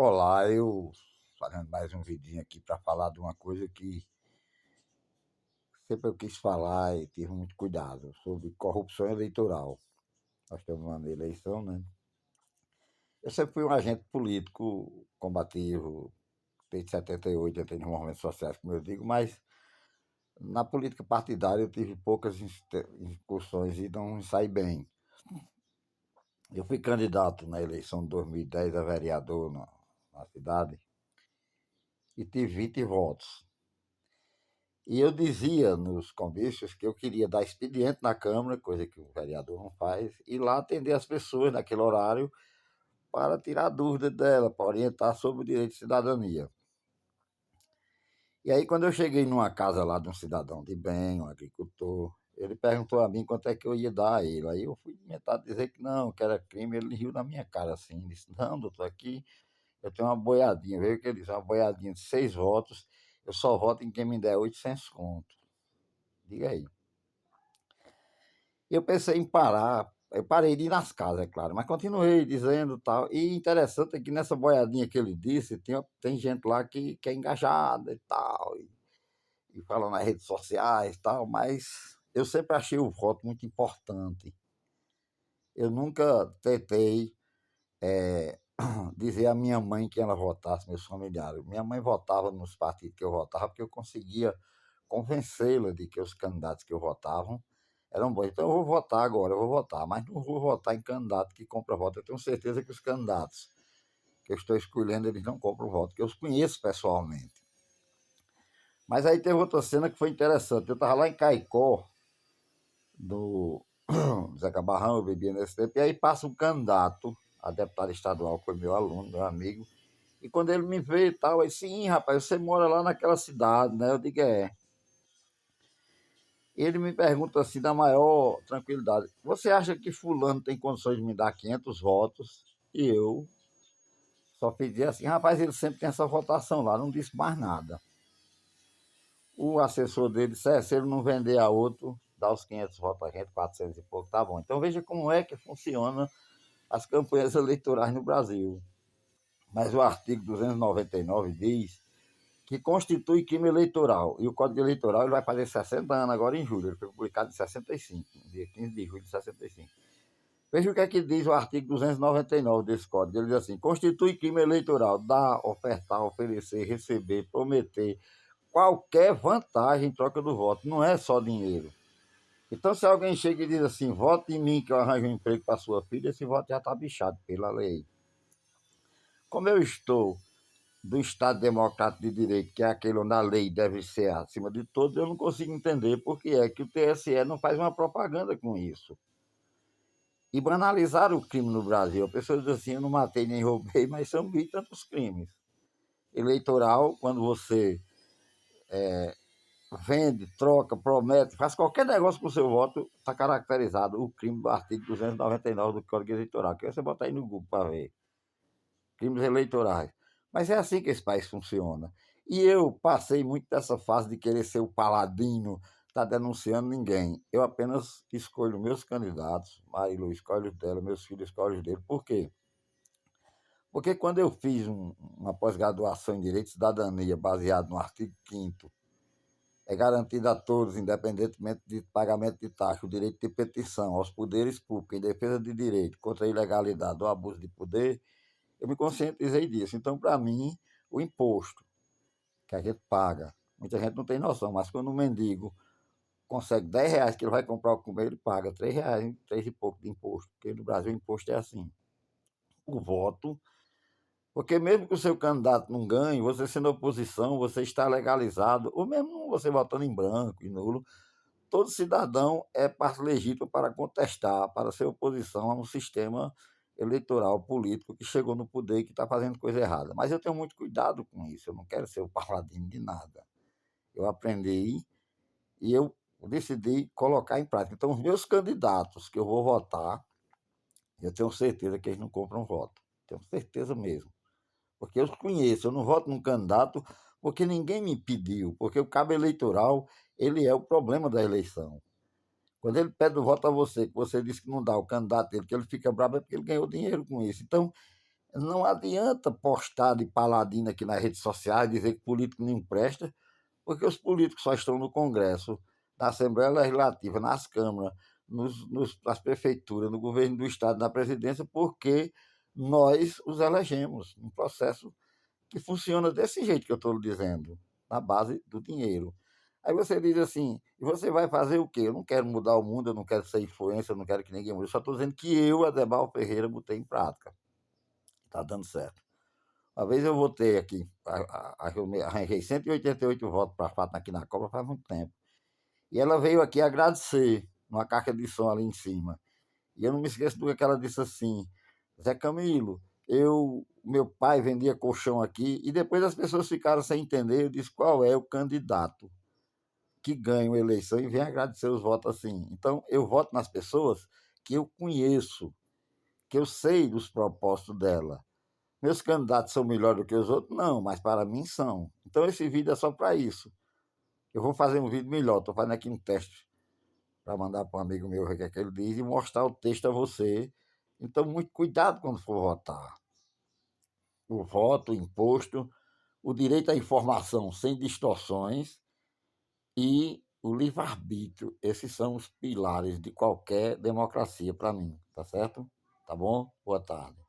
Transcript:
Olá, eu fazendo mais um vidinho aqui para falar de uma coisa que sempre eu quis falar e tive muito cuidado, sobre corrupção eleitoral. Nós temos uma eleição, né? Eu sempre fui um agente político combativo, desde 78, entrei nos movimentos sociais, como eu digo, mas na política partidária eu tive poucas incursões e não saí bem. Eu fui candidato na eleição de 2010 a vereador na cidade e tive 20 votos. E eu dizia nos comícios que eu queria dar expediente na Câmara, coisa que o vereador não faz, e lá atender as pessoas naquele horário para tirar dúvida dela, para orientar sobre o direito de cidadania. E aí, quando eu cheguei numa casa lá de um cidadão de bem, um agricultor, ele perguntou a mim quanto é que eu ia dar a ele. Aí eu fui inventar dizer que não, que era crime, ele riu na minha cara assim. Disse: Não, doutor, aqui eu tenho uma boiadinha. Veio o que ele disse: Uma boiadinha de 6 votos, eu só voto em quem me der 800 conto. Diga aí. Eu pensei em parar, eu parei de ir nas casas, é claro, mas continuei dizendo tal. E interessante é que nessa boiadinha que ele disse, tem gente lá que é engajada e tal, e fala nas redes sociais e tal, mas eu sempre achei o voto muito importante. Eu nunca tentei dizer à minha mãe que ela votasse, meus familiares. Minha mãe votava nos partidos que eu votava, porque eu conseguia convencê-la de que os candidatos que eu votavam eram bons. Então eu vou votar agora, eu vou votar, mas não vou votar em candidato que compra voto. Eu tenho certeza que os candidatos que eu estou escolhendo, eles não compram voto, que eu os conheço pessoalmente. Mas aí teve outra cena que foi interessante. Eu estava lá em Caicó, do Zé Cabarrão, eu bebia nesse tempo, e aí passa um candidato a deputado estadual, que foi meu aluno, meu amigo, e quando ele me vê e tal, aí sim, rapaz, você mora lá naquela cidade, né? Eu digo, é. Ele me pergunta assim, na maior tranquilidade: Você acha que Fulano tem condições de me dar 500 votos? E eu só fiz dizer assim: Rapaz, ele sempre tem essa votação lá, não disse mais nada. O assessor dele disse: Se ele não vender a outro, dá os 500 votos a gente, 400 e pouco, tá bom. Então veja como é que funciona as campanhas eleitorais no Brasil. Mas o artigo 299 diz que constitui crime eleitoral. E o Código Eleitoral ele vai fazer 60 anos agora em julho. Ele foi publicado em 65, dia 15 de julho de 65. Veja o que é que diz o artigo 299 desse código. Ele diz assim: constitui crime eleitoral dar, ofertar, oferecer, receber, prometer qualquer vantagem em troca do voto. Não é só dinheiro. Então, se alguém chega e diz assim: vote em mim que eu arranjo um emprego para sua filha, esse voto já está bichado pela lei. Como eu estou do Estado Democrático de Direito, que é aquele onde a lei deve ser acima de todos, eu não consigo entender por que é que o TSE não faz uma propaganda com isso. E banalizar o crime no Brasil. A pessoa diz assim: eu não matei nem roubei, mas são 20 tantos crimes. Eleitoral, quando você vende, troca, promete, faz qualquer negócio com o seu voto, está caracterizado o crime do artigo 299 do Código Eleitoral, que você bota aí no Google para ver. Crimes eleitorais. Mas é assim que esse país funciona. E eu passei muito dessa fase de querer ser o paladino, tá denunciando ninguém. Eu apenas escolho meus candidatos, Marilu escolhe os dela, meus filhos escolhem os dele. Por quê? Porque quando eu fiz uma pós-graduação em Direito e Cidadania, baseado no artigo 5º, é garantido a todos, independentemente de pagamento de taxa, o direito de petição aos poderes públicos em defesa de direito contra a ilegalidade ou abuso de poder, eu me conscientizei disso. Então, para mim, o imposto que a gente paga, muita gente não tem noção, mas quando um mendigo consegue R$ 10 que ele vai comprar o comer, ele paga R$ 3, 3 e pouco de imposto, porque no Brasil o imposto é assim. O voto, porque mesmo que o seu candidato não ganhe, você sendo oposição, você está legalizado, ou mesmo você votando em branco e nulo, todo cidadão é parte legítima para contestar, para ser oposição a um sistema eleitoral político que chegou no poder e que está fazendo coisa errada. Mas eu tenho muito cuidado com isso, eu não quero ser o paladino de nada. Eu aprendi e eu decidi colocar em prática. Então, os meus candidatos que eu vou votar, eu tenho certeza que eles não compram voto. Tenho certeza mesmo. Porque eu os conheço, eu não voto num candidato porque ninguém me pediu, porque o cabo eleitoral, ele é o problema da eleição. Quando ele pede o voto a você, que você disse que não dá o candidato dele, que ele fica bravo, é porque ele ganhou dinheiro com isso. Então, Não adianta postar de paladino aqui nas redes sociais, dizer que político não presta, porque os políticos só estão no Congresso, na Assembleia Legislativa, nas câmaras, nas prefeituras, no governo do Estado, na presidência, porque nós os elegemos, um processo que funciona desse jeito que eu estou lhe dizendo, na base do dinheiro. Aí você diz assim, e você vai fazer o quê? Eu não quero mudar o mundo, eu não quero ser influência, eu não quero que ninguém mude, eu só estou dizendo que eu, Adebal Ferreira, botei em prática. Está dando certo. Uma vez eu votei aqui, arranjei 188 votos para a Fátima aqui na Copa faz muito tempo. E ela veio aqui agradecer, numa caixa de som ali em cima. E eu não me esqueço do que ela disse assim: Zé Camilo, meu pai vendia colchão aqui, e depois as pessoas ficaram sem entender. Eu disse qual é o candidato que ganha a eleição e vem agradecer os votos assim. Então eu voto nas pessoas que eu conheço, que eu sei dos propósitos dela. Meus candidatos são melhores do que os outros? Não, mas para mim são. Então esse vídeo é só para isso. Eu vou fazer um vídeo melhor, estou fazendo aqui um teste para mandar para um amigo meu ver o que é que ele diz e mostrar o texto a você. Então, muito cuidado quando for votar. O voto, o imposto, o direito à informação sem distorções e o livre-arbítrio. Esses são os pilares de qualquer democracia para mim, tá certo? Tá bom? Boa tarde.